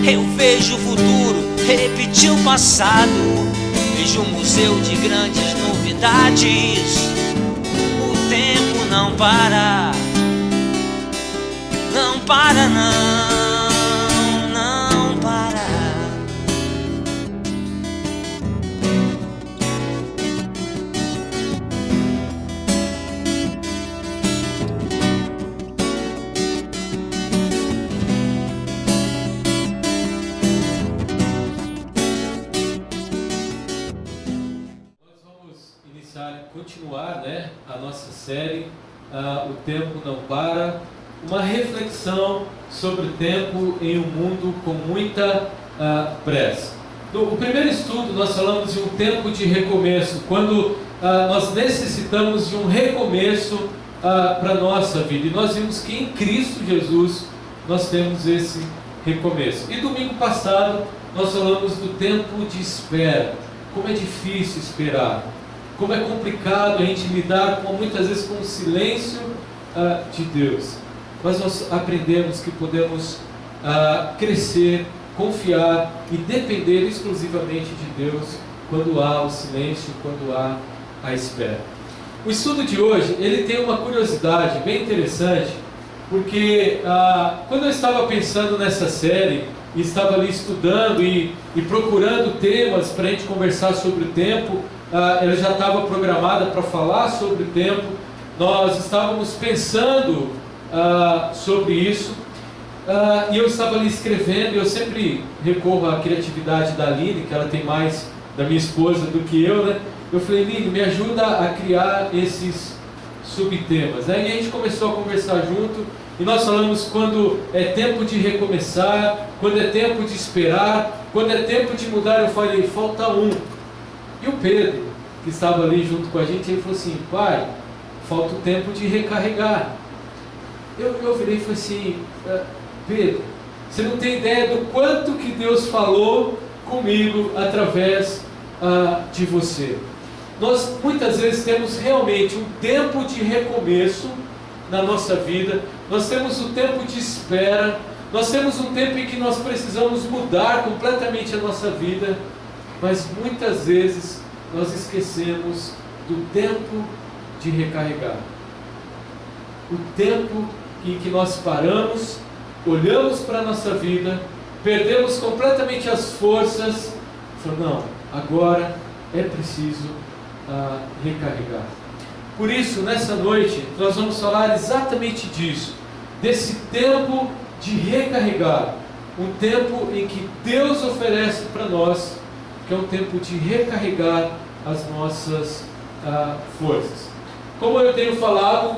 Eu vejo o futuro repetir o passado. Vejo um museu de grandes novidades. O tempo não para. Não para, não, não para. Continuar, a nossa série, O Tempo Não Para, uma reflexão sobre o tempo em um mundo com muita pressa. No primeiro estudo nós falamos de um tempo de recomeço, quando nós necessitamos de um recomeço para a nossa vida, e nós vimos que em Cristo Jesus nós temos esse recomeço. E domingo passado nós falamos do tempo de espera, como é difícil esperar, como é complicado a gente lidar muitas vezes com o silêncio de Deus. Mas nós aprendemos que podemos crescer, confiar e depender exclusivamente de Deus quando há o silêncio, quando há a espera. O estudo de hoje, ele tem uma curiosidade bem interessante, porque quando eu estava pensando nessa série, e estava ali estudando e procurando temas para a gente conversar sobre o tempo, ela já estava programada para falar sobre o tempo, nós estávamos pensando sobre isso, e eu estava ali escrevendo, e eu sempre recorro à criatividade da Aline, que ela tem mais da minha esposa do que eu, Eu falei, Aline, me ajuda a criar esses subtemas, E a gente começou a conversar junto, e nós falamos quando é tempo de recomeçar, quando é tempo de esperar, quando é tempo de mudar. Eu falei, falta um. E o Pedro, que estava ali junto com a gente, ele falou assim, pai, falta o tempo de recarregar. Eu virei e falei assim, Pedro, você não tem ideia do quanto que Deus falou comigo através de você. Nós muitas vezes temos realmente um tempo de recomeço na nossa vida, nós temos o tempo de espera, nós temos um tempo em que nós precisamos mudar completamente a nossa vida, mas muitas vezes nós esquecemos do tempo de recarregar. O tempo em que nós paramos, olhamos para a nossa vida, perdemos completamente as forças, e falamos, não, agora é preciso recarregar. Por isso, nessa noite, nós vamos falar exatamente disso, desse tempo de recarregar, um tempo em que Deus oferece para nós, que é um tempo de recarregar as nossas forças. Como eu tenho falado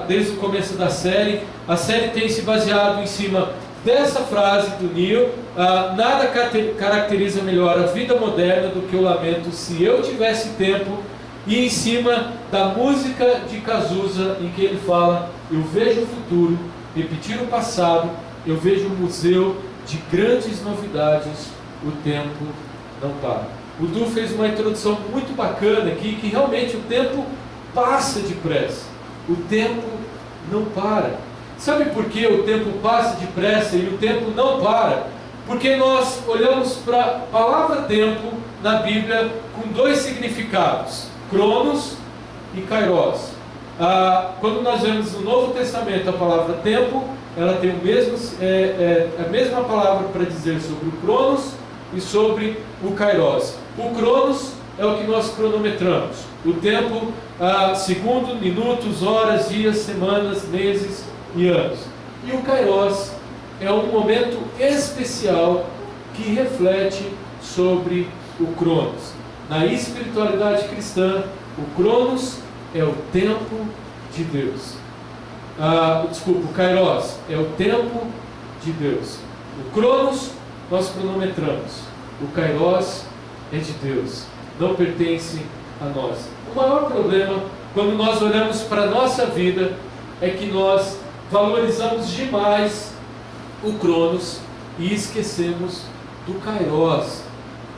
desde o começo da série, a série tem se baseado em cima dessa frase do Neil, nada caracteriza melhor a vida moderna do que o lamento se eu tivesse tempo, e em cima da música de Cazuza, em que ele fala, eu vejo o futuro, repetir o passado, eu vejo um museu de grandes novidades, o tempo não para. O Du fez uma introdução muito bacana aqui, que realmente o tempo passa depressa, o tempo não para. Sabe por que o tempo passa depressa e o tempo não para? Porque nós olhamos para a palavra tempo na Bíblia com dois significados, Cronos e Kairos. Quando nós vemos no Novo Testamento a palavra tempo, ela tem a mesma palavra para dizer sobre o Cronos e sobre o Kairos. O Cronos é o que nós cronometramos, o tempo, segundo, minutos, horas, dias, semanas, meses e anos. E o Kairos é um momento especial que reflete sobre o Cronos. Na espiritualidade cristã, o Cronos é o tempo de Deus. O Kairos é o tempo de Deus. O Cronos nós cronometramos. O Kairos é de Deus, não pertence a nós. O maior problema, quando nós olhamos para a nossa vida, é que nós valorizamos demais o Cronos e esquecemos do Kairos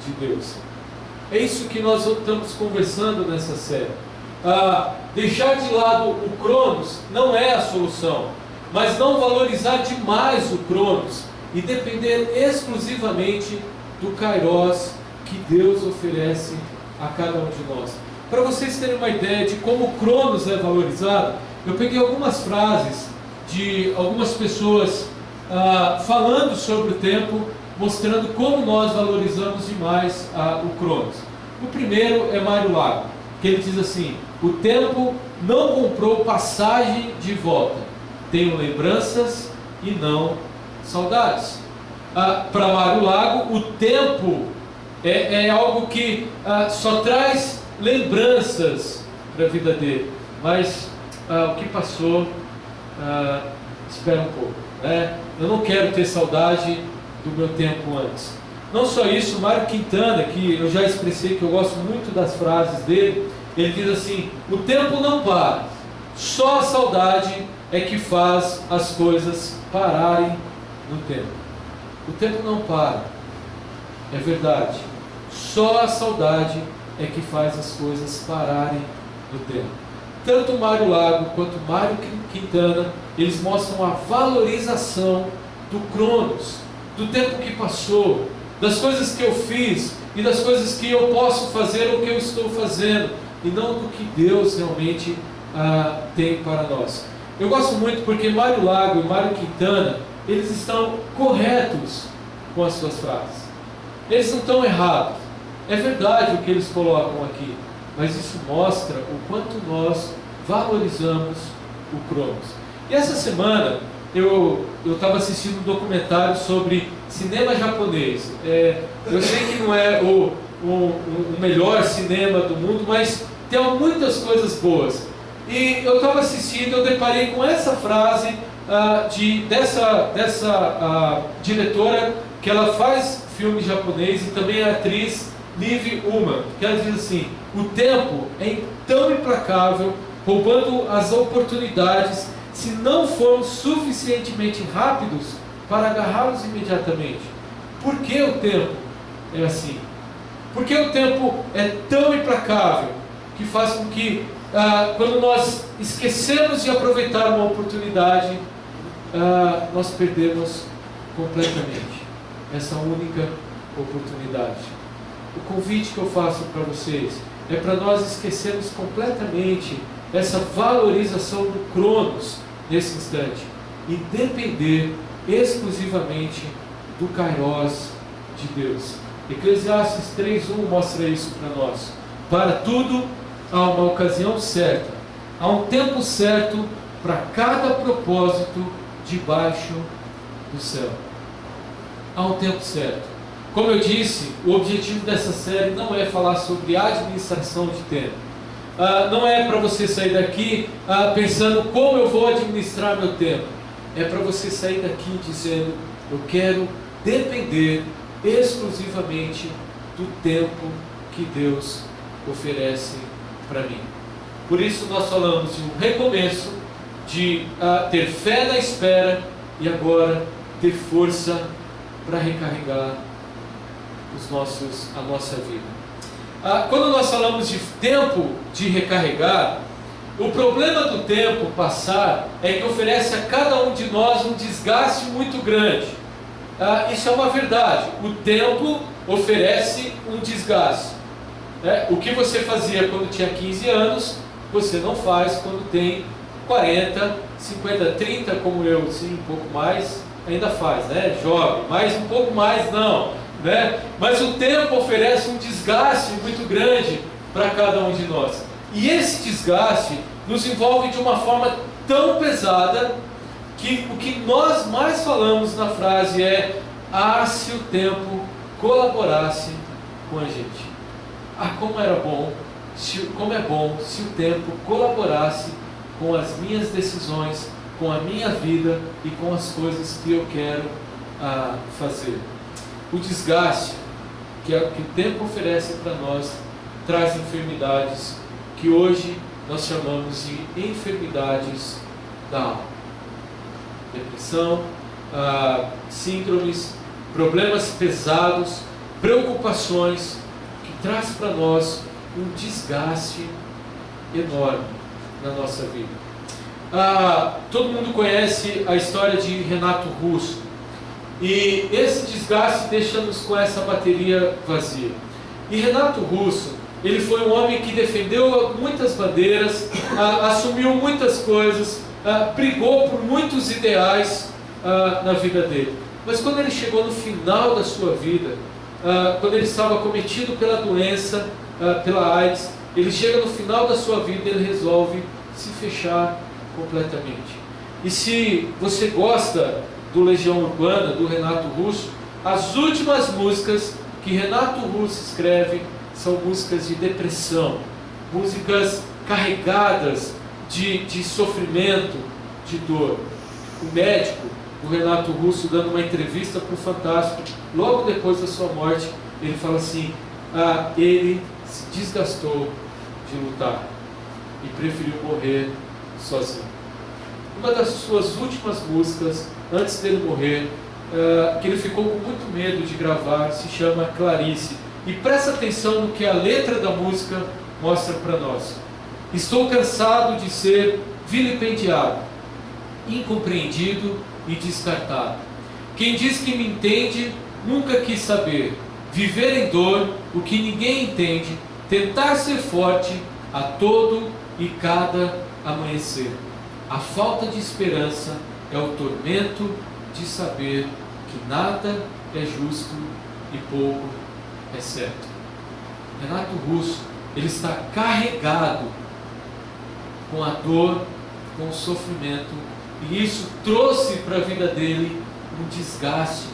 de Deus. É isso que nós estamos conversando nessa série. Deixar de lado o Cronos não é a solução, mas não valorizar demais o Cronos e depender exclusivamente do Kairos que Deus oferece a cada um de nós. Para vocês terem uma ideia de como o Cronos é valorizado, eu peguei algumas frases de algumas pessoas falando sobre o tempo, mostrando como nós valorizamos demais o Cronos. O primeiro é Mário Lago, que ele diz assim: o tempo não comprou passagem de volta, tenho lembranças e não saudades. Para Mário Lago, o tempo é algo que só traz lembranças para a vida dele, mas o que passou, espera um pouco, né? Eu não quero ter saudade do meu tempo antes. Não só isso, Mário Quintana, que eu já expressei que eu gosto muito das frases dele, ele diz assim: o tempo não para, só a saudade é que faz as coisas pararem no tempo. O tempo não para, é verdade, só a saudade é que faz as coisas pararem no tempo. Tanto Mário Lago quanto Mário Quintana, eles mostram a valorização do Cronos, do tempo que passou, das coisas que eu fiz e das coisas que eu posso fazer ou que eu estou fazendo, e não do que Deus realmente tem para nós. Eu gosto muito porque Mário Lago e Mário Quintana, eles estão corretos com as suas frases. Eles não estão errados. É verdade o que eles colocam aqui, mas isso mostra o quanto nós valorizamos o Cronos. E essa semana eu estava assistindo um documentário sobre cinema japonês. Eu sei que não é o melhor cinema do mundo, mas tem muitas coisas boas. E eu estava assistindo, eu deparei com essa frase dessa diretora, que ela faz filme japonês e também é atriz, Liv Ullmann, que ela diz assim: o tempo é tão implacável, roubando as oportunidades, se não formos suficientemente rápidos para agarrá-los imediatamente. Por que o tempo é assim? Por que o tempo é tão implacável, que faz com que, quando nós esquecemos de aproveitar uma oportunidade, nós perdemos completamente essa única oportunidade? O convite que eu faço para vocês é para nós esquecermos completamente essa valorização do Cronos nesse instante e depender exclusivamente do Kairos de Deus. Eclesiastes 3:1 mostra isso para nós. Para tudo há uma ocasião certa, há um tempo certo para cada propósito debaixo do céu. Há um tempo certo. Como eu disse, o objetivo dessa série não é falar sobre administração de tempo. Não é para você sair daqui pensando como eu vou administrar meu tempo. É para você sair daqui dizendo: eu quero depender exclusivamente do tempo que Deus oferece para mim. Por isso nós falamos de um recomeço, de ter fé na espera e agora ter força para recarregar a nossa vida. Quando nós falamos de tempo de recarregar, o problema do tempo passar é que oferece a cada um de nós um desgaste muito grande. Isso é uma verdade. O tempo oferece um desgaste. O que você fazia quando tinha 15 anos, você não faz quando tem 40, 50, 30, como eu, sim, um pouco mais, ainda faz, né? Jovem, mas um pouco mais não, né? Mas o tempo oferece um desgaste muito grande para cada um de nós. E esse desgaste nos envolve de uma forma tão pesada que o que nós mais falamos na frase é: se o tempo colaborasse com a gente. Como era bom, como é bom se o tempo colaborasse com as minhas decisões, com a minha vida e com as coisas que eu quero fazer. O desgaste que o tempo oferece para nós traz enfermidades que hoje nós chamamos de enfermidades da alma. Depressão, síndromes, problemas pesados, preocupações, que traz para nós um desgaste enorme na nossa vida. Todo mundo conhece a história de Renato Russo. E esse desgaste deixa-nos com essa bateria vazia. E Renato Russo, ele foi um homem que defendeu muitas bandeiras, assumiu muitas coisas, brigou por muitos ideais na vida dele. Mas quando ele chegou no final da sua vida, quando ele estava cometido pela doença, pela AIDS, ele chega no final da sua vida e ele resolve se fechar completamente. E se você gosta do Legião Urbana, do Renato Russo, as últimas músicas que Renato Russo escreve são músicas de depressão, músicas carregadas de sofrimento, de dor. O médico, o Renato Russo, dando uma entrevista para o Fantástico, logo depois da sua morte, ele fala assim, ele se desgastou de lutar e preferiu morrer sozinho. Uma das suas últimas músicas, antes dele morrer, que ele ficou com muito medo de gravar, se chama Clarice. E presta atenção no que a letra da música mostra para nós. Estou cansado de ser vilipendiado, incompreendido e descartado. Quem diz que me entende nunca quis saber. Viver em dor, o que ninguém entende, tentar ser forte a todo e cada amanhecer. A falta de esperança é o tormento de saber que nada é justo e pouco é certo. Renato Russo, ele está carregado com a dor, com o sofrimento, e isso trouxe para a vida dele um desgaste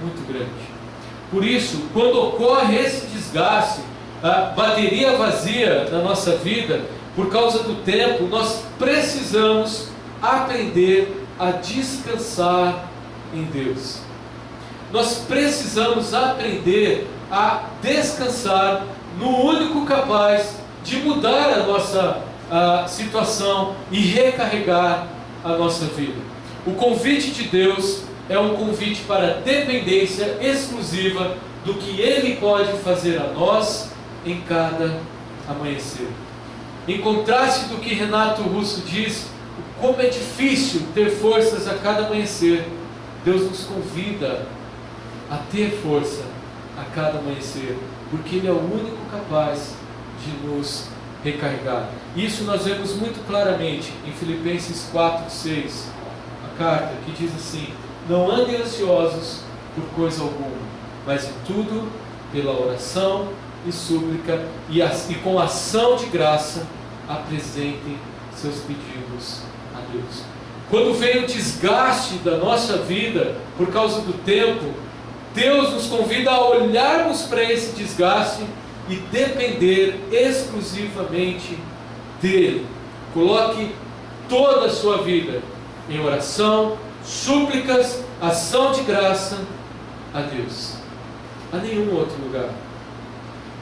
muito grande. Por isso, quando ocorre esse desgaste, a bateria vazia na nossa vida, por causa do tempo, nós precisamos aprender a descansar em Deus. Nós precisamos aprender a descansar no único capaz de mudar a nossa situação e recarregar a nossa vida. O convite de Deus é um convite para dependência exclusiva do que Ele pode fazer a nós em cada amanhecer. Em contraste do que Renato Russo diz, como é difícil ter forças a cada amanhecer, Deus nos convida a ter força a cada amanhecer, porque Ele é o único capaz de nos recarregar. Isso nós vemos muito claramente em Filipenses 4:6, a carta que diz assim: não andem ansiosos por coisa alguma, mas em tudo, pela oração e súplica e com ação de graça, apresentem seus pedidos a Deus. Quando vem o desgaste da nossa vida por causa do tempo, Deus nos convida a olharmos para esse desgaste e depender exclusivamente dEle. Coloque toda a sua vida em oração, súplicas, ação de graça a Deus, a nenhum outro lugar.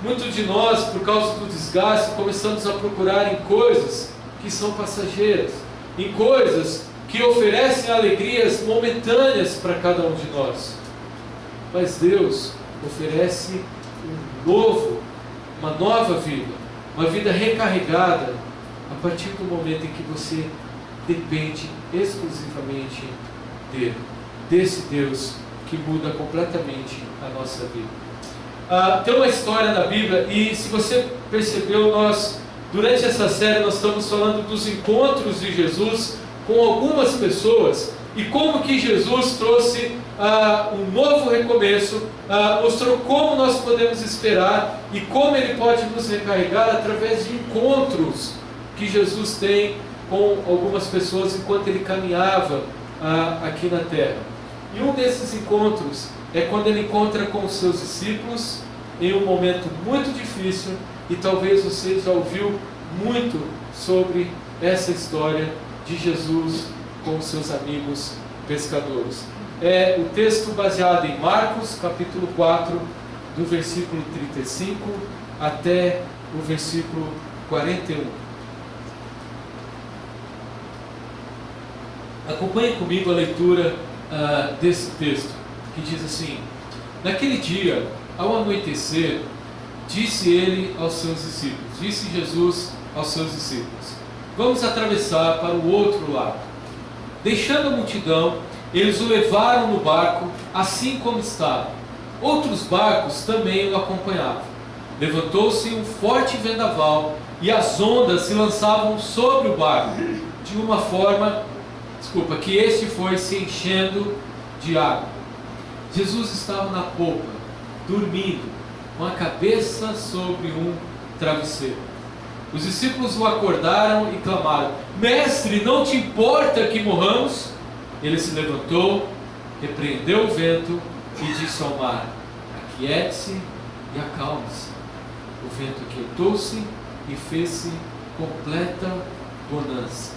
Muitos de nós, por causa do desgaste, começamos a procurar em coisas que são passageiras, em coisas que oferecem alegrias momentâneas para cada um de nós. Mas Deus oferece uma nova vida, uma vida recarregada, a partir do momento em que você depende exclusivamente dele, desse Deus que muda completamente a nossa vida. Tem uma história na Bíblia, e se você percebeu, durante essa série nós estamos falando dos encontros de Jesus com algumas pessoas, e como que Jesus trouxe um novo recomeço, mostrou como nós podemos esperar e como Ele pode nos recarregar através de encontros que Jesus tem com algumas pessoas enquanto Ele caminhava aqui na terra. E um desses encontros é quando Ele encontra com os seus discípulos em um momento muito difícil, e talvez você já ouviu muito sobre essa história de Jesus com os seus amigos pescadores. É o texto baseado em Marcos, capítulo 4, do versículo 35 até o versículo 41. Acompanhe comigo a leitura desse texto, que diz assim: naquele dia, ao anoitecer, disse Jesus aos seus discípulos: vamos atravessar para o outro lado. Deixando a multidão, eles o levaram no barco assim como estava. Outros barcos também o acompanhavam. Levantou-se um forte vendaval e as ondas se lançavam sobre o barco, de uma forma, que este foi se enchendo de água. Jesus estava na popa, dormindo, com a cabeça sobre um travesseiro. Os discípulos o acordaram e clamaram: Mestre, não te importa que morramos? Ele se levantou, repreendeu o vento e disse ao mar: Aquiete-se e acalme-se. O vento aquietou-se e fez-se completa bonança.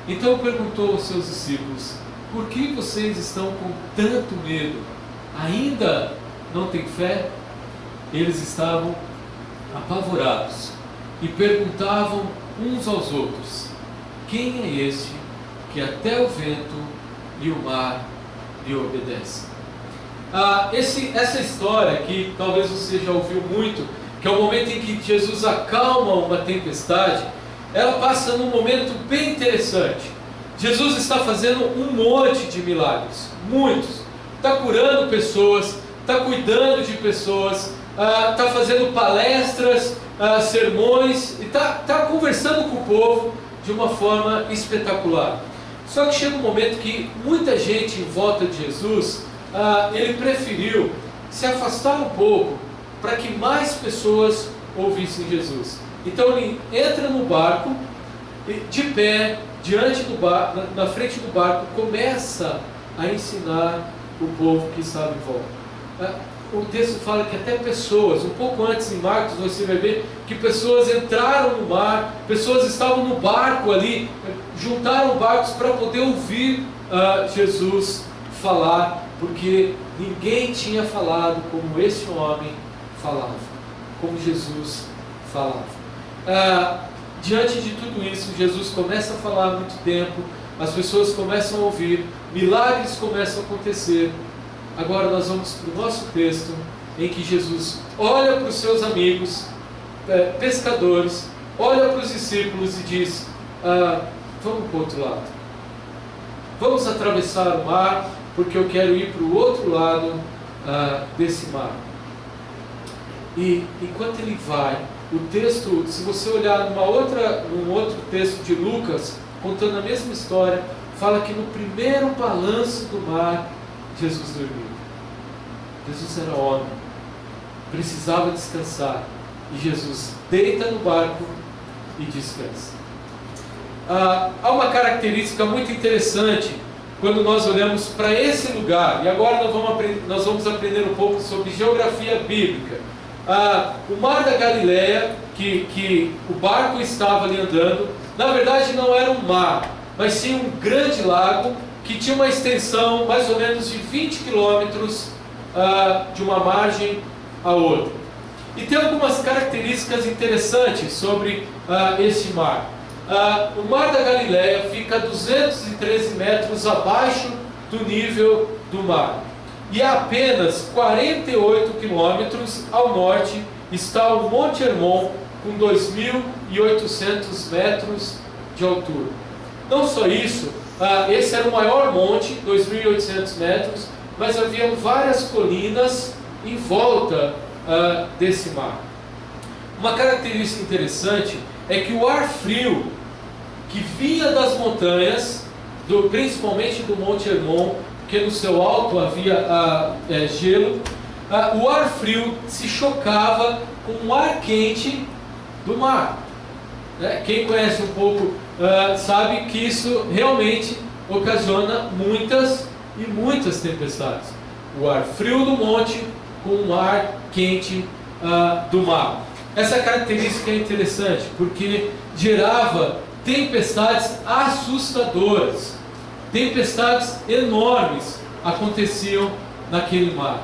Então perguntou aos seus discípulos: Por que vocês estão com tanto medo? Ainda não têm fé? Eles estavam apavorados e perguntavam uns aos outros: Quem é este que até o vento e o mar lhe obedecem? Essa história que talvez você já ouviu muito, que é o momento em que Jesus acalma uma tempestade, ela passa num momento bem interessante. Jesus está fazendo um monte de milagres, muitos. Está curando pessoas, está cuidando de pessoas, está fazendo palestras, sermões, e está conversando com o povo de uma forma espetacular. Só que chega um momento que muita gente em volta de Jesus, ele preferiu se afastar um pouco para que mais pessoas ouvissem Jesus. Então ele entra no barco, de pé, diante do barco, na frente do barco, começa a ensinar o povo que estava em volta. O texto fala que até pessoas, um pouco antes em Marcos, você vai ver que pessoas entraram no mar, pessoas estavam no barco ali, juntaram barcos para poder ouvir Jesus falar, porque ninguém tinha falado como esse homem falava, como Jesus falava. Diante de tudo isso, Jesus começa a falar há muito tempo, as pessoas começam a ouvir, milagres começam a acontecer. Agora nós vamos para o nosso texto, em que Jesus olha para os seus amigos, pescadores, olha para os discípulos e diz: vamos para o outro lado, vamos atravessar o mar, porque eu quero ir para o outro lado desse mar. E enquanto ele vai, o texto, se você olhar num outro texto de Lucas, contando a mesma história, fala que no primeiro balanço do mar, Jesus dormiu. Jesus era homem, precisava descansar, e Jesus deita no barco e descansa. Há uma característica muito interessante quando nós olhamos para esse lugar, e agora nós vamos aprender um pouco sobre geografia bíblica. O mar da Galileia, que o barco estava ali andando, na verdade não era um mar, mas sim um grande lago, que tinha uma extensão mais ou menos de 20 quilômetros de uma margem a outra. E tem algumas características interessantes sobre esse mar. O mar da Galileia fica a 213 metros abaixo do nível do mar. E a apenas 48 quilômetros ao norte está o Monte Hermon, com 2.800 metros de altura. Não só isso, esse era o maior monte, 2.800 metros, mas haviam várias colinas em volta desse mar. Uma característica interessante é que o ar frio que vinha das montanhas, principalmente do Monte Hermon, porque no seu alto havia gelo, o ar frio se chocava com o ar quente do mar. Quem conhece um pouco sabe que isso realmente ocasiona muitas e muitas tempestades. O ar frio do monte com o ar quente do mar. Essa característica é interessante porque gerava tempestades assustadoras. Tempestades enormes aconteciam naquele mar.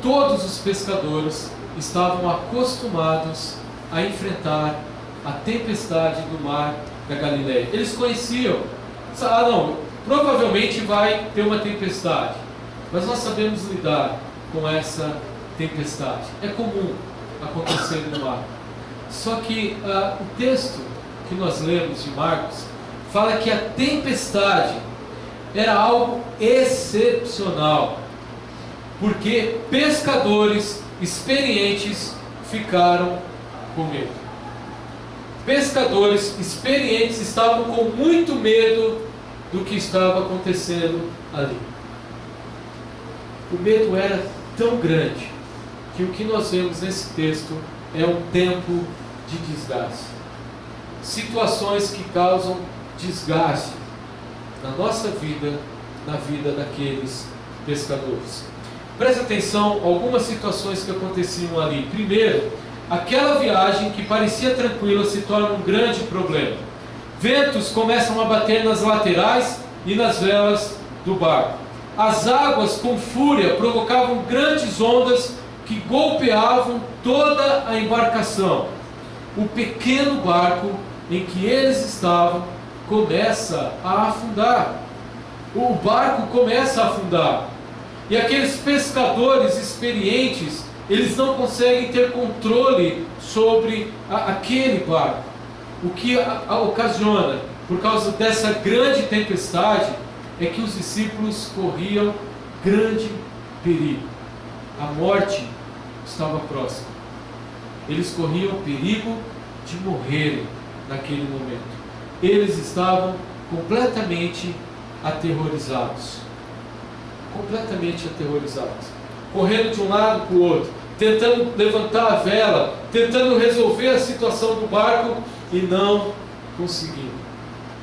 Todos os pescadores estavam acostumados a enfrentar a tempestade do mar da Galileia. Eles conheciam, provavelmente vai ter uma tempestade, mas nós sabemos lidar com essa tempestade. É comum acontecer no mar. Só que o texto que nós lemos de Marcos fala que a tempestade era algo excepcional, porque pescadores experientes ficaram com medo. Pescadores experientes estavam com muito medo do que estava acontecendo ali. O medo era tão grande que o que nós vemos nesse texto é um tempo de desgaste. Situações que causam desgaste na nossa vida, na vida daqueles pescadores. Presta atenção, algumas situações que aconteciam ali. Primeiro, aquela viagem que parecia tranquila se torna um grande problema. Ventos começam a bater nas laterais e nas velas do barco. As águas com fúria provocavam grandes ondas que golpeavam toda a embarcação. O pequeno barco em que eles estavam começa a afundar. O barco começa a afundar. E aqueles pescadores experientes, eles não conseguem ter controle sobre aquele barco. O que ocasiona, por causa dessa grande tempestade, é que os discípulos corriam grande perigo. A morte estava próxima. Eles corriam perigo de morrerem naquele momento. Eles estavam completamente aterrorizados. Completamente aterrorizados. Correndo de um lado para o outro, tentando levantar a vela, tentando resolver a situação do barco e não conseguindo.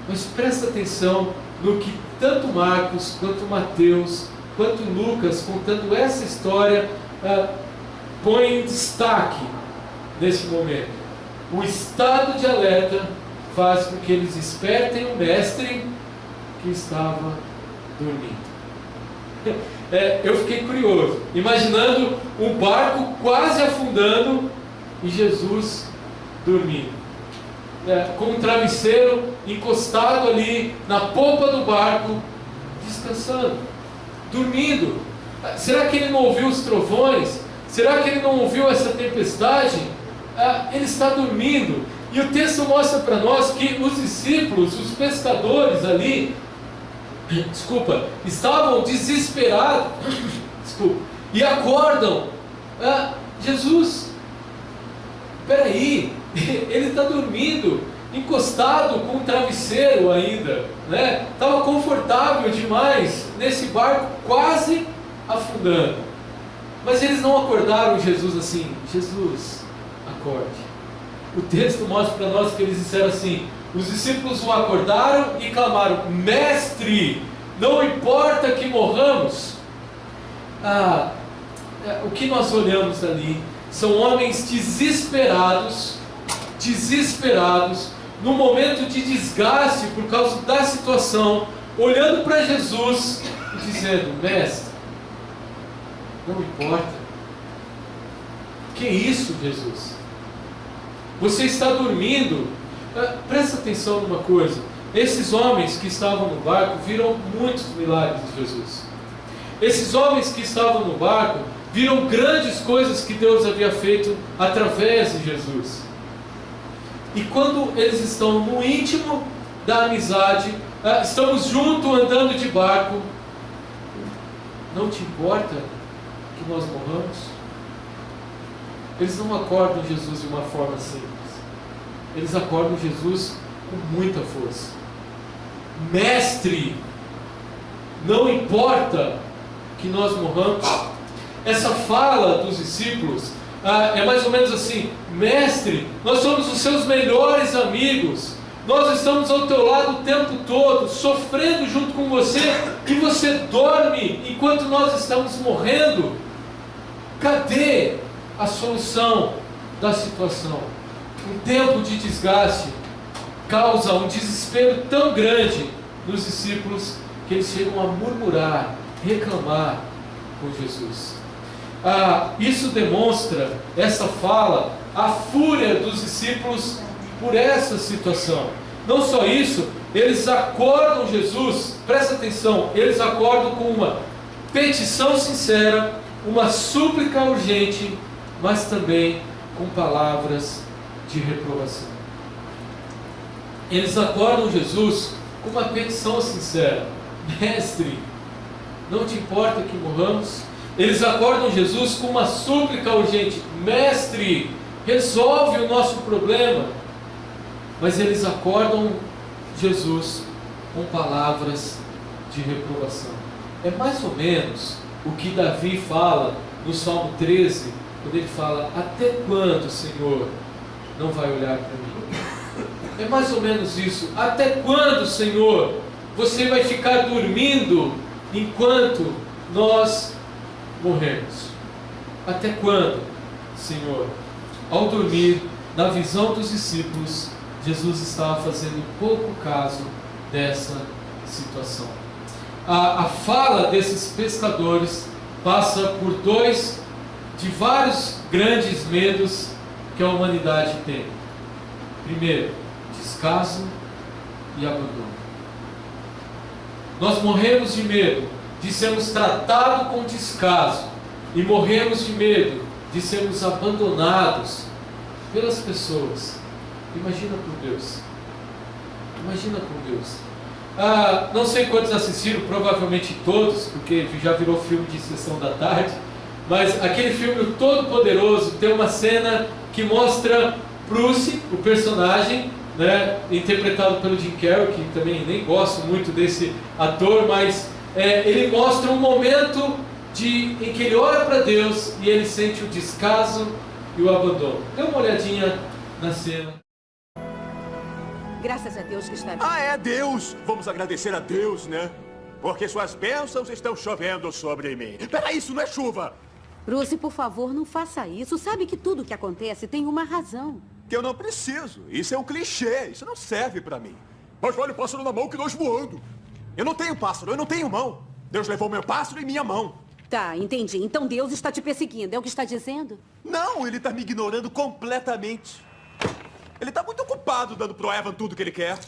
Mas presta atenção no que tanto Marcos, quanto Mateus, quanto Lucas, contando essa história, põe em destaque nesse momento. O estado de alerta faz com que eles espertem o mestre que estava dormindo. Eu fiquei curioso, imaginando o barco quase afundando e Jesus dormindo, com um travesseiro encostado ali na polpa do barco, descansando, dormindo. Será que ele não ouviu os trovões? Será que ele não ouviu essa tempestade? Ele está dormindo. E o texto mostra para nós que os discípulos, os pescadores ali, estavam desesperados, e acordam. Jesus, espera aí, ele está dormindo, encostado com um travesseiro ainda, né? Estava confortável demais nesse barco quase afundando. Mas eles não acordaram Jesus assim: Jesus, acorde. O texto mostra para nós que eles disseram assim: os discípulos o acordaram e clamaram: Mestre, não importa que morramos. O que nós olhamos ali são homens desesperados, no momento de desgaste por causa da situação, olhando para Jesus e dizendo: Mestre, não importa. Que isso, Jesus? Você está dormindo? Presta atenção numa coisa. Esses homens que estavam no barco viram muitos milagres de Jesus. Esses homens que estavam no barco viram grandes coisas que Deus havia feito através de Jesus. E quando eles estão no íntimo da amizade, estamos juntos andando de barco, não te importa que nós morramos? Eles não acordam Jesus de uma forma simples. Eles acordam Jesus com muita força. Mestre, não importa que nós morramos. Essa fala dos discípulos é mais ou menos assim: Mestre, nós somos os seus melhores amigos, nós estamos ao teu lado o tempo todo, sofrendo junto com você, e você dorme enquanto nós estamos morrendo. Cadê a solução da situação? Um tempo de desgaste causa um desespero tão grande nos discípulos que eles chegam a murmurar, reclamar com Jesus. Isso demonstra, essa fala, a fúria dos discípulos por essa situação. Não só isso, eles acordam Jesus, presta atenção, eles acordam com uma petição sincera, uma súplica urgente, mas também com palavras de reprovação. Eles acordam Jesus com uma petição sincera: Mestre, não te importa que morramos? Eles acordam Jesus com uma súplica urgente: Mestre, resolve o nosso problema. Mas eles acordam Jesus com palavras de reprovação. É mais ou menos o que Davi fala no Salmo 13, quando ele fala: até quando, Senhor, não vai olhar para mim? É mais ou menos isso. Até quando, Senhor, você vai ficar dormindo enquanto nós morremos? Até quando, Senhor? Ao dormir, na visão dos discípulos, Jesus estava fazendo pouco caso dessa situação. A fala desses pescadores passa por dois de vários grandes medos que a humanidade tem. Primeiro, descaso e abandono. Nós morremos de medo de sermos tratados com descaso e morremos de medo de sermos abandonados pelas pessoas. Imagina por Deus. Imagina por Deus. Não sei quantos assistiram, provavelmente todos, porque já virou filme de sessão da tarde, mas aquele filme O Todo-Poderoso tem uma cena que mostra Bruce, o personagem, né, interpretado pelo Jim Carrey, que também nem gosto muito desse ator, mas ele mostra um momento em que ele olha para Deus e ele sente o descaso e o abandono. Dê uma olhadinha na cena. Graças a Deus que está aqui. Ah, é Deus! Vamos agradecer a Deus, né? Porque suas bênçãos estão chovendo sobre mim. Peraí, isso não é chuva! Bruce, por favor, não faça isso. Sabe que tudo que acontece tem uma razão. Que eu não preciso. Isso é um clichê. Isso não serve pra mim. Mas olha o pássaro na mão que nós voando. Eu não tenho pássaro, eu não tenho mão. Deus levou meu pássaro e minha mão. Tá, entendi. Então Deus está te perseguindo, é o que está dizendo? Não, ele tá me ignorando completamente. Ele tá muito ocupado dando pro Evan tudo que ele quer.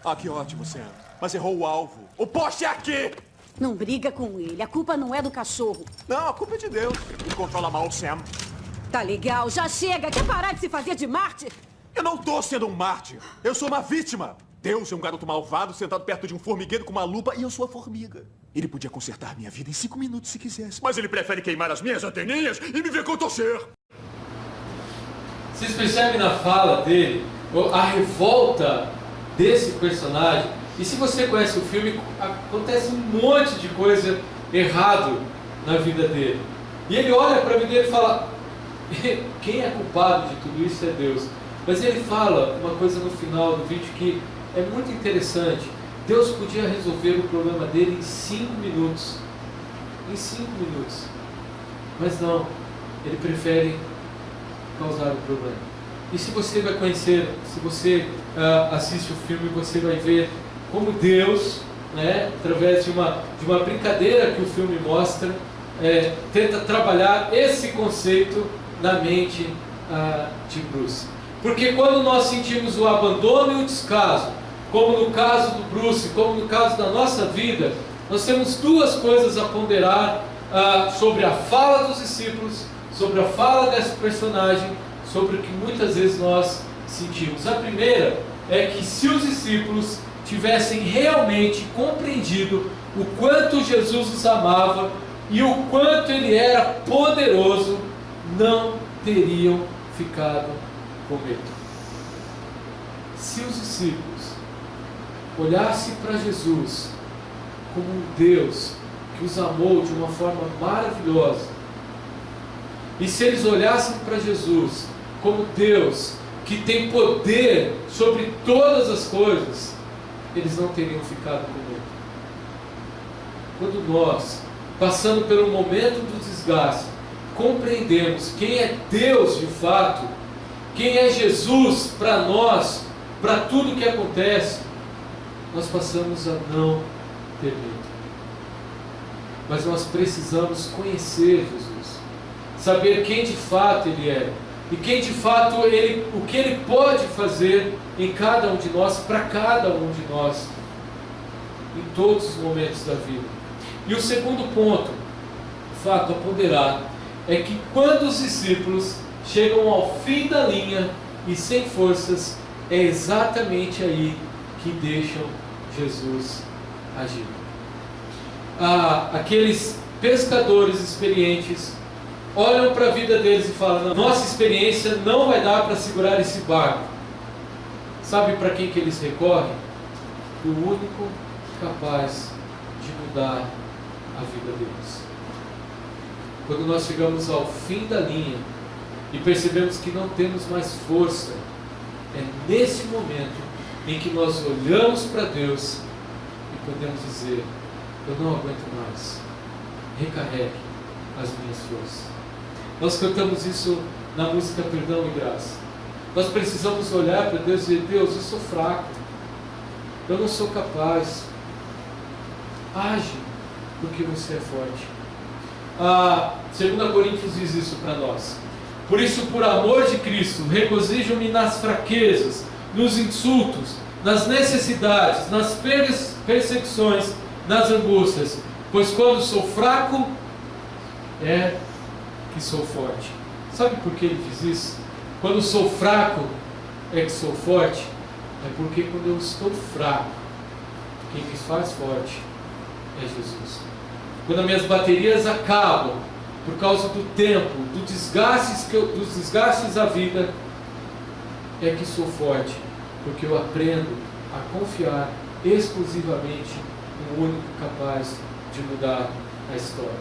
Ah, que ótimo, Sam. Mas errou o alvo. O poste é aqui! Não briga com ele. A culpa não é do cachorro. Não, a culpa é de Deus. Ele controla mal o Sam. Tá legal, já chega. Quer parar de se fazer de mártir? Eu não tô sendo um mártir. Eu sou uma vítima. Deus é um garoto malvado sentado perto de um formigueiro com uma lupa e eu sou a formiga. Ele podia consertar minha vida em 5 minutos se quisesse. Mas ele prefere queimar as minhas anteninhas e me ver contorcer. Vocês percebem na fala dele a revolta desse personagem? E se você conhece o filme, acontece um monte de coisa errado na vida dele. E ele olha para a vida dele e fala: quem é culpado de tudo isso é Deus. Mas ele fala uma coisa no final do vídeo que é muito interessante. Deus podia resolver o problema dele em 5 minutos. Em 5 minutos. Mas não, ele prefere causar o problema. E se você vai conhecer, se você assiste o filme, você vai ver como Deus, né, através de uma brincadeira que o filme mostra, tenta trabalhar esse conceito na mente de Bruce. Porque quando nós sentimos o abandono e o descaso, como no caso do Bruce, como no caso da nossa vida, nós temos duas coisas a ponderar sobre a fala dos discípulos, sobre a fala desse personagem, sobre o que muitas vezes nós sentimos. A primeira é que se os discípulos tivessem realmente compreendido o quanto Jesus os amava e o quanto ele era poderoso, não teriam ficado com medo. Se os discípulos olhassem para Jesus como um Deus que os amou de uma forma maravilhosa, e se eles olhassem para Jesus como Deus que tem poder sobre todas as coisas, eles não teriam ficado com medo. Quando nós, passando pelo momento do desgaste, compreendemos quem é Deus de fato, quem é Jesus para nós, para tudo que acontece, nós passamos a não ter medo. Mas nós precisamos conhecer Jesus, saber quem de fato Ele é, e quem de fato o que Ele pode fazer em cada um de nós, para cada um de nós, em todos os momentos da vida. E o segundo ponto, fato a ponderar, é que quando os discípulos chegam ao fim da linha e sem forças, é exatamente aí que deixam Jesus agiram. Aqueles pescadores experientes olham para a vida deles e falam: não, nossa experiência não vai dar para segurar esse barco. Sabe para quem que eles recorrem? O único capaz de mudar a vida deles. Quando nós chegamos ao fim da linha e percebemos que não temos mais força, é nesse momento em que nós olhamos para Deus e podemos dizer: eu não aguento mais, recarregue as minhas forças. Nós cantamos isso na música Perdão e Graça. Nós precisamos olhar para Deus e dizer: Deus, eu sou fraco, eu não sou capaz, age, porque você é forte. 2 Coríntios diz isso para nós: por isso, por amor de Cristo, regozijo-me nas fraquezas, nos insultos, nas necessidades, nas perseguições, nas angústias, pois quando sou fraco, é que sou forte. Sabe por que ele diz isso? Quando sou fraco, é que sou forte. É porque quando eu estou fraco, quem me faz forte é Jesus. Quando as minhas baterias acabam, por causa do tempo, dos desgastes da vida, é que sou forte, porque eu aprendo a confiar exclusivamente no único capaz de mudar a história.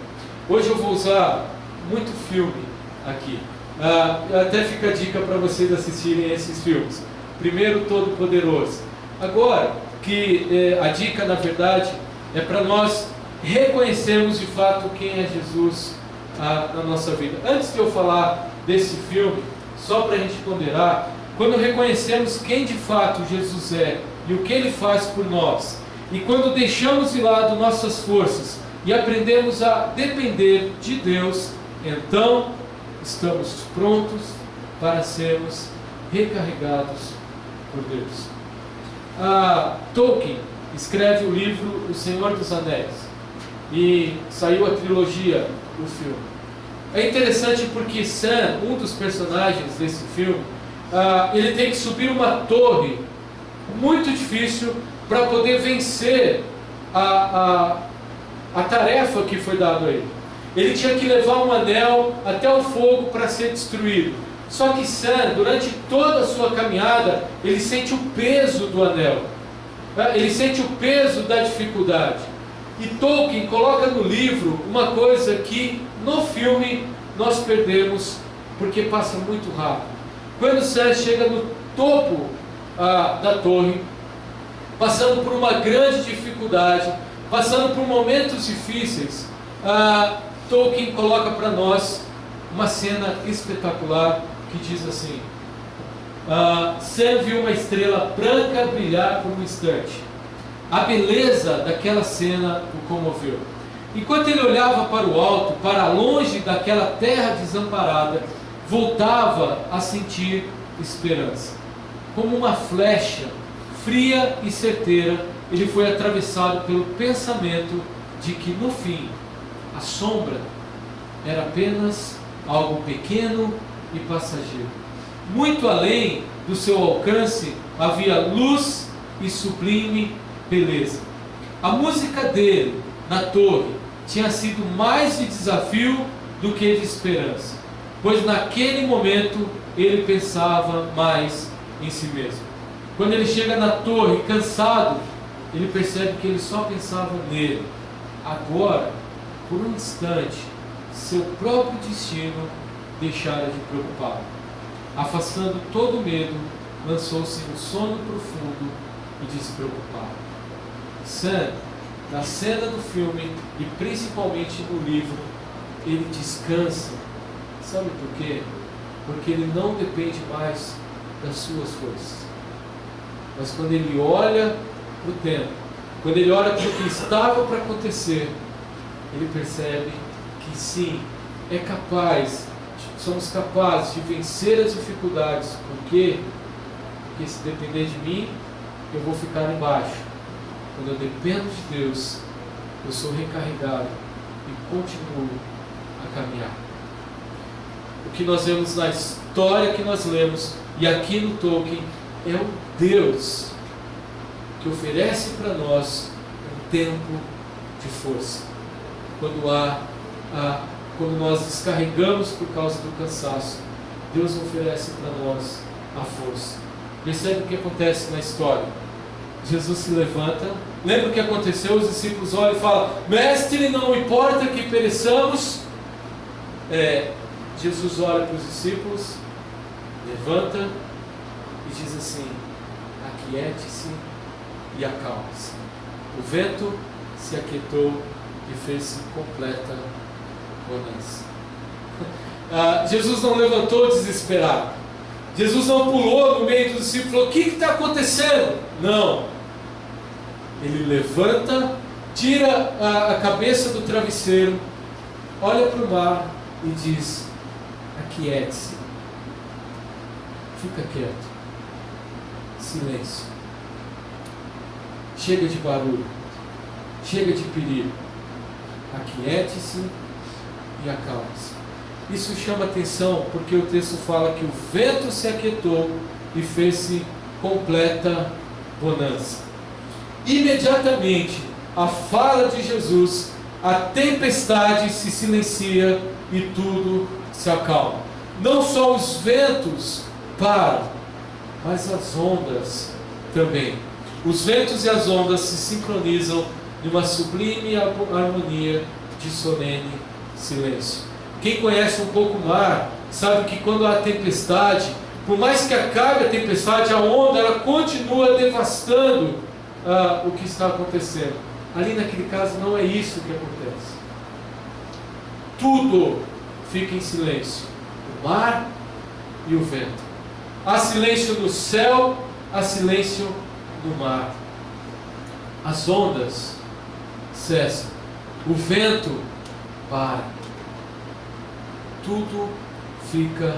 Hoje eu vou usar muito filme aqui. Até fica a dica para vocês assistirem esses filmes. Primeiro, Todo Poderoso. Agora, que a dica na verdade é para nós reconhecermos de fato quem é Jesus na nossa vida. Antes de eu falar desse filme, só para a gente ponderar, quando reconhecemos quem de fato Jesus é e o que Ele faz por nós, e quando deixamos de lado nossas forças e aprendemos a depender de Deus, então estamos prontos para sermos recarregados por Deus. Tolkien escreve o livro O Senhor dos Anéis e saiu a trilogia do filme. É interessante porque Sam, um dos personagens desse filme, ele tem que subir uma torre muito difícil para poder vencer a tarefa que foi dada a ele. Ele tinha que levar um anel até o fogo para ser destruído. Só que Sam, durante toda a sua caminhada, ele sente o peso do anel. Ele sente o peso da dificuldade. E Tolkien coloca no livro uma coisa que no filme nós perdemos, porque passa muito rápido. Quando Sam chega no topo da torre, passando por uma grande dificuldade, passando por momentos difíceis, Tolkien coloca para nós uma cena espetacular que diz assim: Sam viu uma estrela branca brilhar por um instante. A beleza daquela cena o comoveu. Enquanto ele olhava para o alto, para longe daquela terra desamparada, voltava a sentir esperança. Como uma flecha, fria e certeira, ele foi atravessado pelo pensamento de que no fim, a sombra era apenas algo pequeno e passageiro. Muito além do seu alcance havia luz e sublime beleza. A música dele na torre tinha sido mais de desafio do que de esperança, pois naquele momento ele pensava mais em si mesmo. Quando ele chega na torre cansado, ele percebe que ele só pensava nele. Agora, por um instante, seu próprio destino deixara de preocupá-lo. Afastando todo o medo, lançou-se no sono profundo e despreocupado. Sam, na cena do filme e principalmente no livro, ele descansa. Sabe por quê? Porque ele não depende mais das suas forças. Mas quando ele olha para o tempo, quando ele olha para o que estava para acontecer, ele percebe que sim, somos capazes de vencer as dificuldades. Por quê? Porque se depender de mim, eu vou ficar embaixo. Quando eu dependo de Deus, eu sou recarregado e continuo a caminhar. O que nós vemos na história que nós lemos, e aqui no Tolkien, é um Deus que oferece para nós um tempo de força. Quando nós descarregamos por causa do cansaço, Deus oferece para nós a força. Percebe o que acontece na história? Jesus se levanta. Lembra o que aconteceu? Os discípulos olham e falam: Mestre, não importa que pereçamos. Jesus olha para os discípulos, levanta e diz assim: aquiete-se e acalme-se. O vento se aquietou e fez-se completa bonança. Jesus não levantou desesperado. Jesus não pulou no meio dos discípulos e falou: o que está acontecendo? Não. Ele levanta, tira a cabeça do travesseiro, olha para o mar e diz: aquiete-se. Fica quieto. Silêncio. Chega de barulho. Chega de perigo. Aquiete-se e acalme-se. Isso chama atenção porque o texto fala que o vento se aquietou e fez-se completa bonança. Imediatamente, a fala de Jesus, a tempestade se silencia e tudo se acalma. Não só os ventos param, mas as ondas também. Os ventos e as ondas se sincronizam numa sublime harmonia de solene silêncio. Quem conhece um pouco o mar sabe que quando há tempestade, por mais que acabe a tempestade, a onda ela continua devastando o que está acontecendo. Ali naquele caso não é isso que acontece. Tudo fica em silêncio, o mar e o vento. Há silêncio no céu, há silêncio no mar. As ondas cessam, o vento para. Tudo fica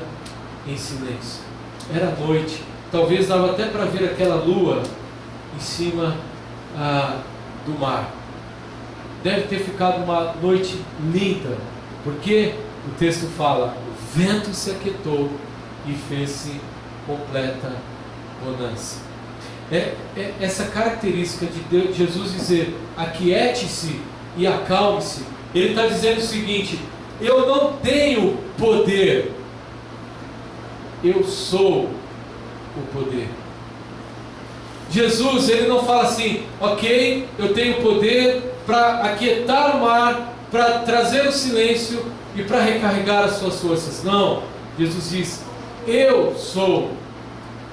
em silêncio. Era noite, talvez dava até para ver aquela lua em cima do mar. Deve ter ficado uma noite linda, porque o texto fala: o vento se aquietou e fez-se completa bonança. Essa característica de Jesus dizer aquiete-se e acalme-se, ele está dizendo o seguinte: eu não tenho poder, eu sou o poder. Jesus, ele não fala assim: ok, eu tenho poder para aquietar o mar, para trazer o silêncio e para recarregar as suas forças. Não, Jesus diz: eu sou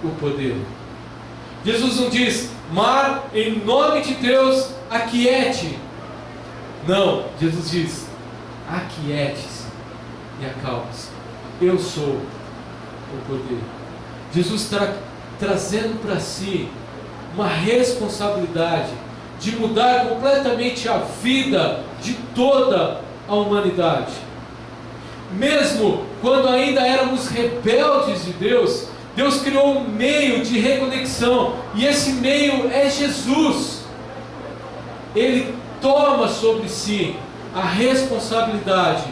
o poder. Jesus não diz: mar, em nome de Deus, aquiete. Não, Jesus diz: aquiete-se e acalme-se. Eu sou o poder. Jesus está trazendo para si uma responsabilidade de mudar completamente a vida de toda a humanidade. Mesmo quando ainda éramos rebeldes de Deus, Deus criou um meio de reconexão, e esse meio é Jesus. Ele toma sobre si a responsabilidade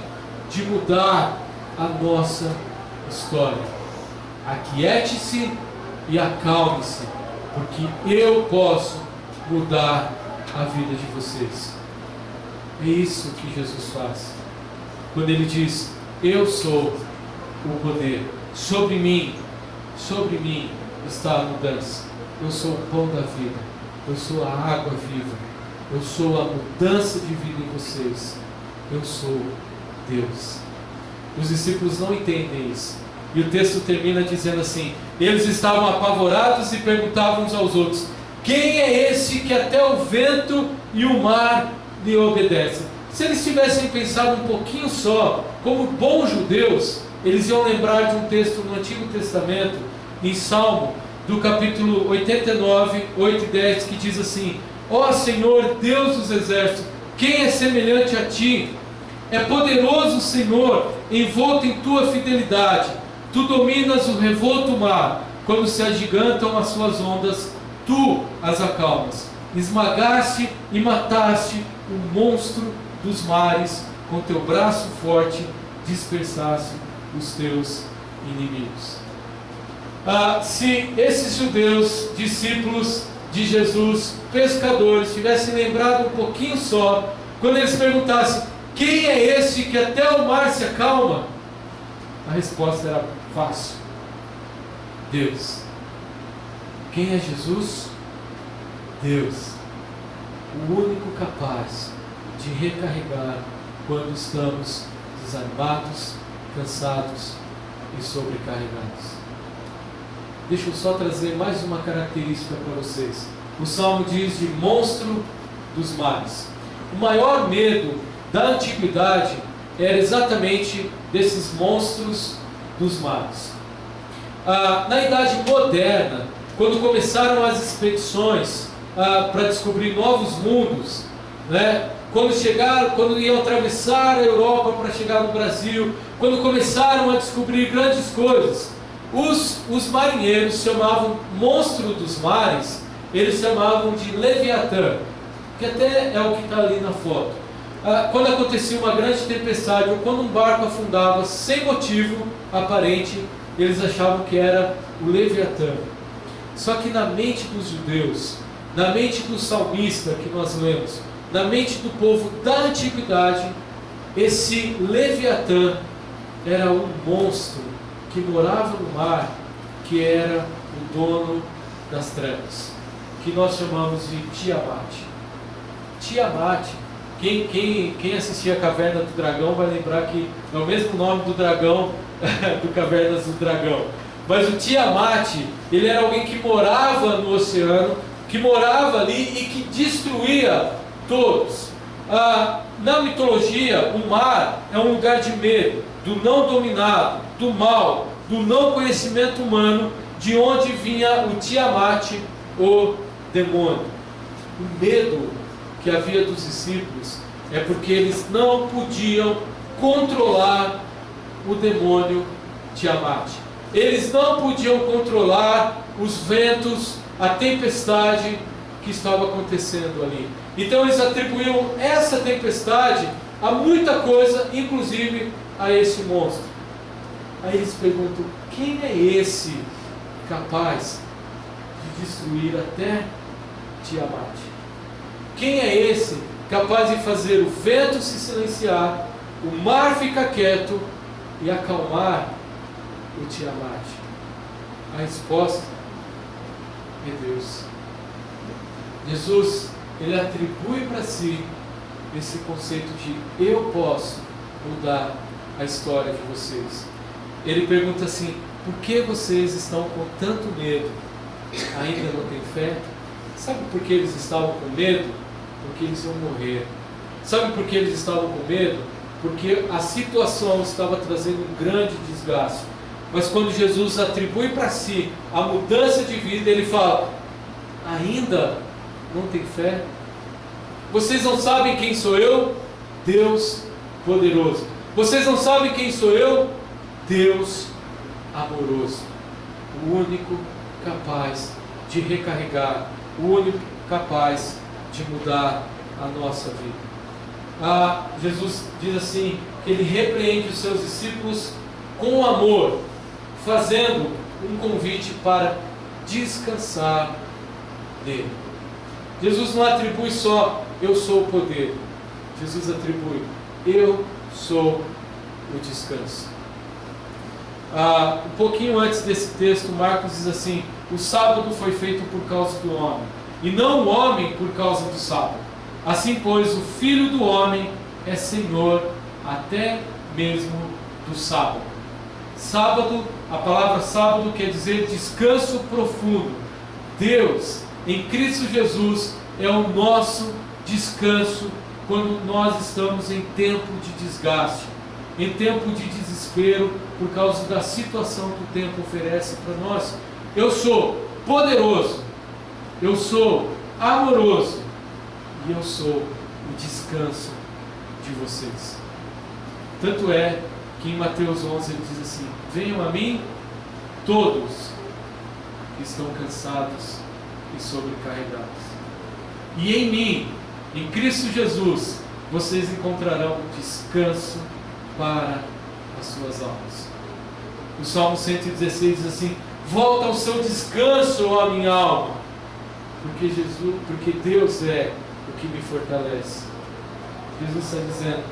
de mudar a nossa história. Aquiete-se e acalme-se, porque eu posso mudar a vida de vocês. É isso que Jesus faz. Quando ele diz: eu sou o poder, sobre mim está a mudança. Eu sou o pão da vida, eu sou a água viva, eu sou a mudança de vida em vocês. Eu sou Deus. Os discípulos não entendem isso. E o texto termina dizendo assim: eles estavam apavorados e perguntavam uns aos outros: quem é esse que até o vento e o mar lhe obedecem? Se eles tivessem pensado um pouquinho só, como bons judeus, eles iam lembrar de um texto no Antigo Testamento, em Salmo, do capítulo 89, 8 e 10, que diz assim: ó Senhor, Deus dos exércitos, quem é semelhante a ti? É poderoso o Senhor, envolto em tua fidelidade. Tu dominas o revolto mar, quando se agigantam as suas ondas, tu as acalmas. Esmagaste e mataste o monstro dos mares, com teu braço forte dispersaste os teus inimigos. Se esses judeus, discípulos, de Jesus, pescadores, tivessem lembrado um pouquinho só, quando eles perguntassem: quem é esse que até o mar se acalma? A resposta era fácil: Deus. Quem é Jesus? Deus, o único capaz de recarregar quando estamos desanimados, cansados e sobrecarregados. Deixa eu só trazer mais uma característica para vocês. O Salmo diz de monstro dos mares. O maior medo da antiguidade era exatamente desses monstros dos mares. Na Idade Moderna, quando começaram as expedições para descobrir novos mundos, né? Quando iam atravessar a Europa para chegar no Brasil, quando começaram a descobrir grandes coisas, os marinheiros chamavam monstro dos mares, eles chamavam de Leviatã, que até é o que está ali na foto. Quando acontecia uma grande tempestade, ou quando um barco afundava sem motivo aparente, eles achavam que era o Leviatã. Só que na mente dos judeus, na mente do salmista que nós lemos, na mente do povo da antiguidade, esse Leviatã era um monstro que morava no mar, que era o dono das trevas, que nós chamamos de Tiamat. Tiamat, quem assistia a Caverna do Dragão vai lembrar que é o mesmo nome do dragão do Cavernas do Dragão. Mas o Tiamat, ele era alguém que morava no oceano, que morava ali e que destruía todos. Na mitologia, o mar é um lugar de medo, do não dominado, do mal, do não conhecimento humano, de onde vinha o Tiamat, o demônio. O medo que havia dos discípulos é porque eles não podiam controlar o demônio Tiamat. Eles não podiam controlar os ventos, a tempestade que estava acontecendo ali. Então eles atribuíam essa tempestade a muita coisa, inclusive a esse monstro. Aí eles perguntam: quem é esse capaz de destruir até Tiamat? Quem é esse capaz de fazer o vento se silenciar, o mar ficar quieto e acalmar o Tiamat? A resposta é Deus. Jesus, ele atribui para si esse conceito de eu posso mudar a história de vocês. Ele pergunta assim: por que vocês estão com tanto medo? Ainda não têm fé? Sabe por que eles estavam com medo? Porque eles iam morrer. Sabe por que eles estavam com medo? Porque a situação estava trazendo um grande desgaste. Mas quando Jesus atribui para si a mudança de vida, ele fala: ainda não tem fé? Vocês não sabem quem sou eu? Deus poderoso. Vocês não sabem quem sou eu? Deus amoroso. O único capaz de recarregar, o único capaz de mudar a nossa vida. Jesus diz assim, que ele repreende os seus discípulos com amor, fazendo um convite para descansar nele. Jesus não atribui só eu sou o poder. Jesus atribui eu sou o descanso. Um pouquinho antes desse texto, Marcos diz assim: o sábado foi feito por causa do homem, e não o homem por causa do sábado. Assim, pois, o Filho do homem é Senhor até mesmo do sábado. Sábado, a palavra sábado quer dizer descanso profundo. Deus, em Cristo Jesus, é o nosso descanso quando nós estamos em tempo de desgaste, em tempo de desespero, por causa da situação que o tempo oferece para nós. Eu sou poderoso, eu sou amoroso, e eu sou o descanso de vocês. Tanto é que em Mateus 11 ele diz assim: venham a mim todos que estão cansados e sobrecarregados, e em mim, em Cristo Jesus, vocês encontrarão descanso para as suas almas. O Salmo 116 diz assim: volta ao seu descanso, ó minha alma. porque Deus é o que me fortalece. Jesus está dizendo,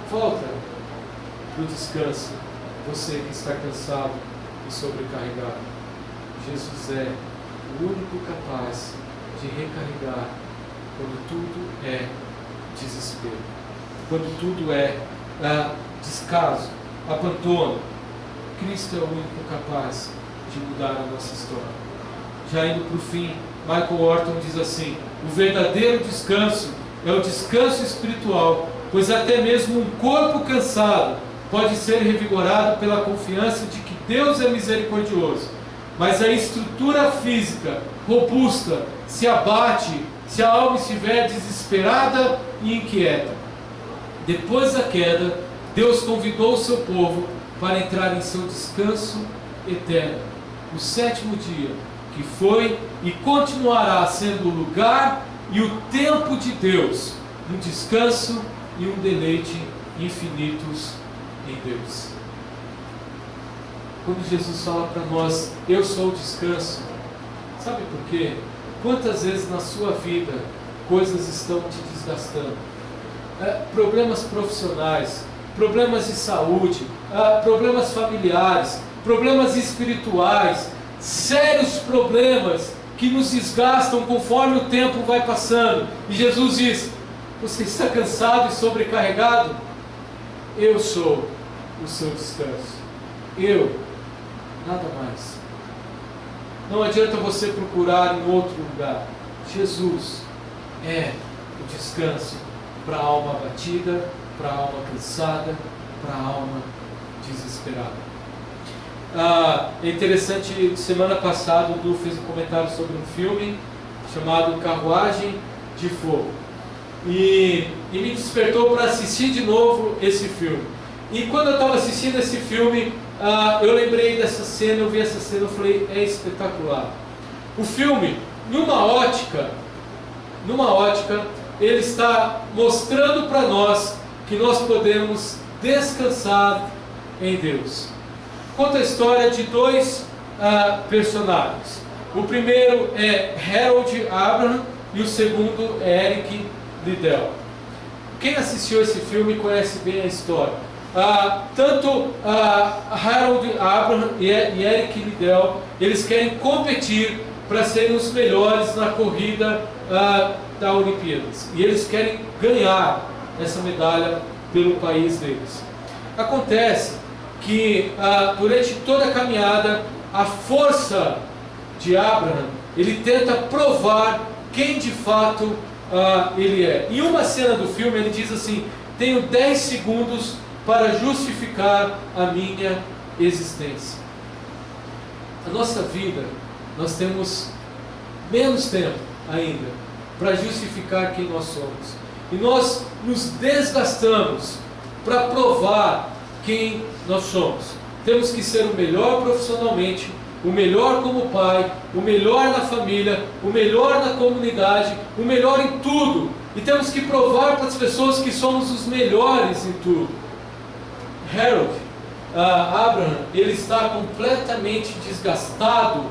volta para o descanso, você que está cansado e sobrecarregado. Jesus é o único capaz de recarregar quando tudo é desespero, quando tudo é descaso, abandono. Cristo é o único capaz de mudar a nossa história. Já indo para o fim, Michael Horton diz assim: o verdadeiro descanso é o descanso espiritual, pois até mesmo um corpo cansado pode ser revigorado pela confiança de que Deus é misericordioso. Mas a estrutura física robusta se abate se a alma estiver desesperada e inquieta. Depois da queda, Deus convidou o seu povo para entrar em seu descanso eterno. O sétimo dia, que foi e continuará sendo o lugar e o tempo de Deus, um descanso e um deleite infinitos em Deus. Quando Jesus fala para nós, eu sou o descanso, sabe por quê? Quantas vezes na sua vida coisas estão te desgastando? Problemas profissionais, problemas de saúde, problemas familiares, problemas espirituais, sérios problemas que nos desgastam conforme o tempo vai passando. E Jesus diz: você está cansado e sobrecarregado? Eu sou o seu descanso. Eu, nada mais. Não adianta você procurar em outro lugar. Jesus é o descanso para a alma abatida, para a alma cansada, para a alma desesperada. É interessante, semana passada o Du fez um comentário sobre um filme chamado Carruagem de Fogo. E me despertou para assistir de novo esse filme. E quando eu estava assistindo esse filme, eu lembrei dessa cena, eu vi essa cena, eu falei, é espetacular. O filme, numa ótica, ele está mostrando para nós que nós podemos descansar em Deus. Conta a história de dois personagens. O primeiro é Harold Abraham e o segundo é Eric Liddell. Quem assistiu esse filme conhece bem a história. Tanto Harold Abraham e Eric Liddell, eles querem competir para serem os melhores na corrida da Olimpíadas. E eles querem ganhar essa medalha pelo país deles. Acontece que durante toda a caminhada, a força de Abraham, ele tenta provar quem de fato ele é. Em uma cena do filme ele diz assim: tenho 10 segundos para justificar a minha existência. Na nossa vida, nós temos menos tempo ainda para justificar quem nós somos. E nós nos desgastamos para provar quem nós somos. Temos que ser o melhor profissionalmente, o melhor como pai, o melhor na família, o melhor na comunidade, o melhor em tudo. E temos que provar para as pessoas que somos os melhores em tudo. Harold Abraham, ele está completamente desgastado,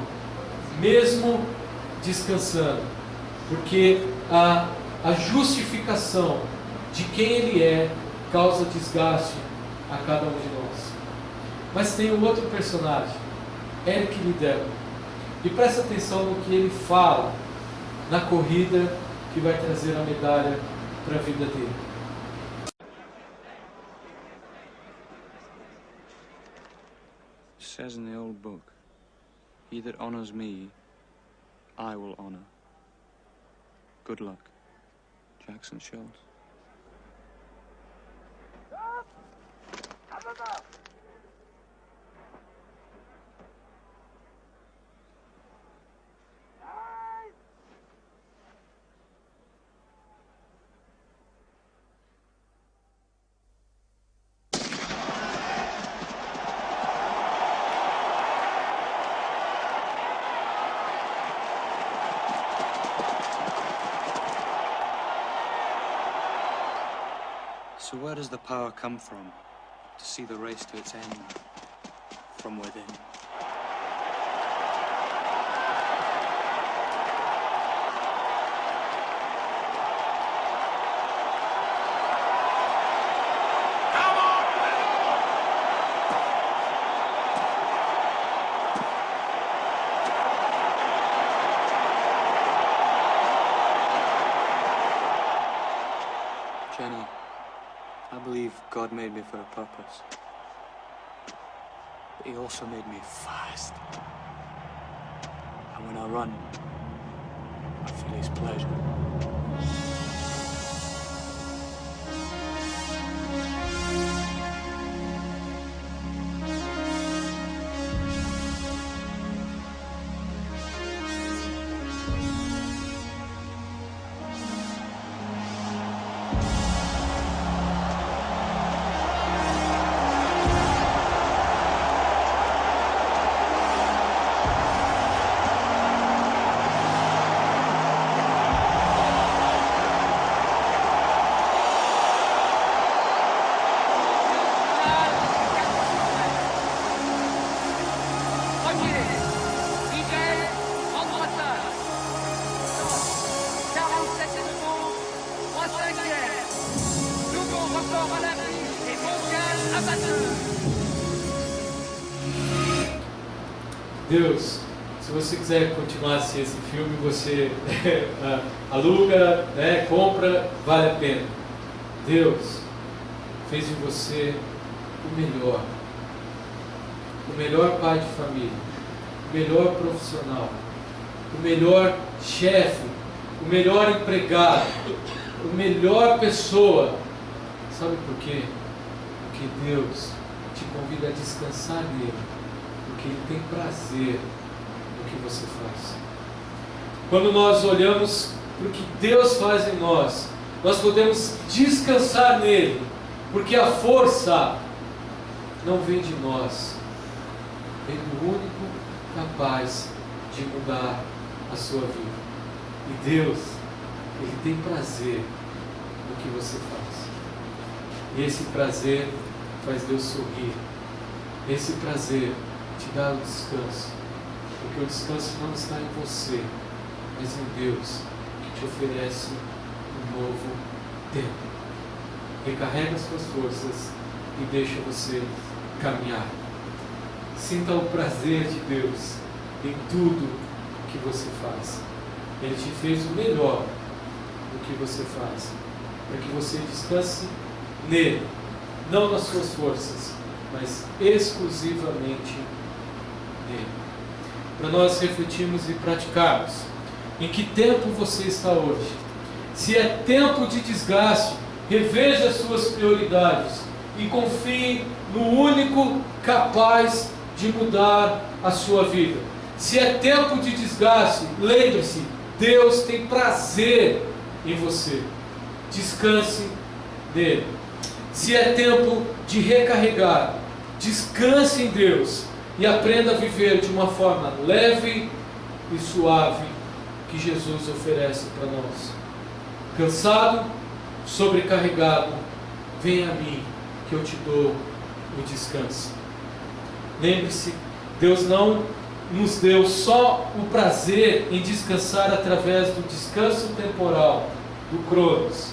mesmo descansando, porque a justificação de quem ele é causa desgaste a cada um de nós. Mas tem um outro personagem, Eric Liddell, e presta atenção no que ele fala na corrida que vai trazer a medalha para a vida dele. It says in the old book, he that honors me, I will honor. Good luck, Jackson Schultz. So where does the power come from to see the race to its end? From within. believe God made me for a purpose. But He also made me fast. And when I run, I feel His pleasure. Deus, se você quiser continuar assim esse filme, você aluga, né, compra, vale a pena. Deus fez de você o melhor pai de família, o melhor profissional, o melhor chefe, o melhor empregado, a melhor pessoa. Sabe por quê? Porque Deus te convida a descansar nele, porque Ele tem prazer no que você faz. Quando nós olhamos para o que Deus faz em nós, nós podemos descansar nele, porque a força não vem de nós, vem do único capaz de mudar a sua vida. E Deus, Ele tem prazer no que você faz. E esse prazer faz Deus sorrir. Esse prazer te dá o descanso, porque o descanso não está em você, mas em Deus, que te oferece um novo tempo. Recarrega as suas forças e deixa você caminhar. Sinta o prazer de Deus em tudo que você faz. Ele te fez o melhor do que você faz, para que você descanse nele, não nas suas forças, mas exclusivamente nele. Para nós refletirmos e praticarmos. Em que tempo você está hoje? Se é tempo de desgaste, reveja as suas prioridades e confie no único capaz de mudar a sua vida. Se é tempo de desgaste, lembre-se, Deus tem prazer em você. Descanse nele. Se é tempo de recarregar, descanse em Deus e aprenda a viver de uma forma leve e suave que Jesus oferece para nós. Cansado, sobrecarregado, vem a mim que eu te dou o descanso. Lembre-se, Deus não nos deu só o prazer em descansar através do descanso temporal, do Cronos.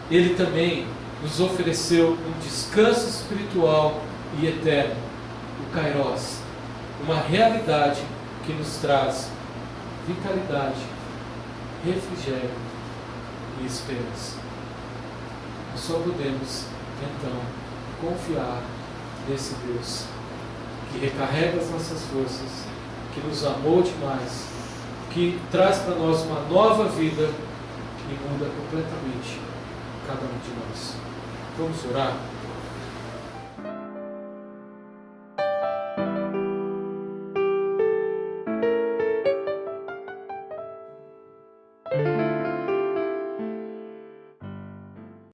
Ele também nos ofereceu um descanso espiritual e eterno, o Kairos, uma realidade que nos traz vitalidade, refrigério e esperança. Nós só podemos, então, confiar nesse Deus que recarrega as nossas forças, que nos amou demais, que traz para nós uma nova vida e muda completamente cada um de nós. Vamos orar?